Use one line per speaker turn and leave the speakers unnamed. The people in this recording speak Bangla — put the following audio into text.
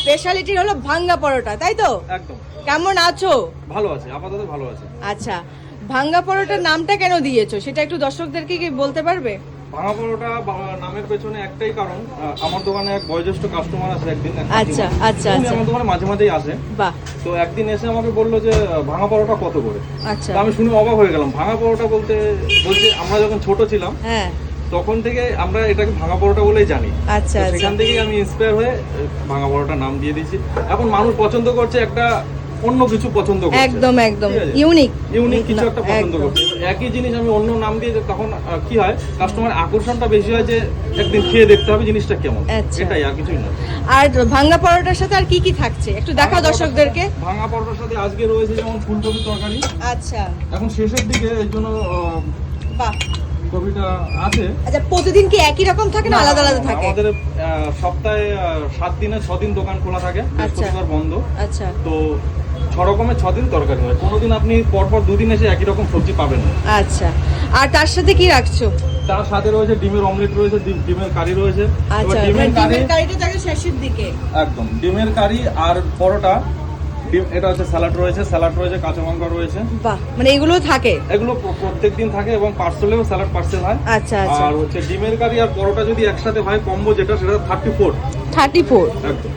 স্পেশালিটি হলো ভাঙ্গা পরোটা, তাই তো?
একদম।
কেমন আছো?
ভালো আছে, আপাতত ভালো আছে।
আচ্ছা, ভাঙ্গা পরোটার নামটা কেন দিয়েছো সেটা একটু দর্শকদেরকে কি বলতে পারবে?
ভাঙা পরোটা নামের পেছনে একটাই কারণ, আমার দোকানে এক বয়োজ্যেষ্ঠ কাস্টমার আছে একদিন,
আচ্ছা আচ্ছা
উনি
আচ্ছা,
আমার দোকানে মাঝে মাঝেই আসে।
বাহ,
তো একদিন এসে আমাকে বললো যে ভাঙা পরোটা কত করে।
আচ্ছা,
তো আমি শুনে অবাক হয়ে গেলাম। ভাঙা পরোটা বলতে বলছে আমরা যখন ছোট ছিলাম
হ্যাঁ,
তখন থেকে আমরা এটাকে ভাঙা পরোটা বলেই জানি।
আচ্ছা
তো
আচ্ছা,
সেখান থেকেই আমি ইন্সপায়ার হয়ে ভাঙা পরোটা নাম দিয়ে দিয়েছি। এখন মানুষ পছন্দ করছে একটা অন্য কিছু পছন্দ করছে,
একদম একদম
ঠিক আছে?
ইউনিক
ইউনিক কিছু একটা পছন্দ
একদম।
করছে। একই জিনিস আমি অন্য নাম দিয়ে তখন কি হয়, কাস্টমার আকর্ষণটা বেশি হয় যে একদিন খেয়ে দেখতে হবে জিনিসটা কেমন,
আচ্ছা।
এটাই, আর কিছুই না।
আর ভাঙ্গা পরোটার সাথে আর কি কি থাকছে একটু দেখাও দর্শকদেরকে।
ভাঙা পরোটার সাথে আজকে রয়েছে যেমন ফুলকপি তরকারি,
আচ্ছা,
এখন শেষের দিকে এর জন্য
বাহ,
কপিটা আছে।
আচ্ছা, প্রতিদিন কি একই রকম থাকে না আলাদা আলাদা থাকে?
আমাদের সপ্তাহে 7 দিনে 6 দিন দোকান খোলা থাকে, বৃহস্পতিবার বন্ধ।
আচ্ছা
তো 6 রকমের 6 দিন তরকারি হয়, কোনোদিন আপনি পরপর 2 দিন এসে একই রকম সবজি পাবেন না।
আচ্ছা, আর তার সাথে কি রাখছো?
তার সাথে রয়েছে ডিমের অমলেট রয়েছে, ডিমের কারি রয়েছে।
আচ্ছা,
এবার ডিমের কারি,
ডিমের কারিটা থাকে শেষের দিকে।
একদম ডিমের কারি আর পরোটা, ডিম, এটা হচ্ছে স্যালাড রয়েছে, কাঁচা লঙ্কা রয়েছে।
বাহ, মানে এগুলো থাকে?
এগুলো প্রত্যেকদিন থাকে এবং পার্সেলেও স্যালাড পার্সেল হয়।
আচ্ছা আচ্ছা,
আর হচ্ছে ডিমের কারি আর পরোটা যদি একসাথে হয় কম্বো যেটা, সেটা 34।
34।
একদম।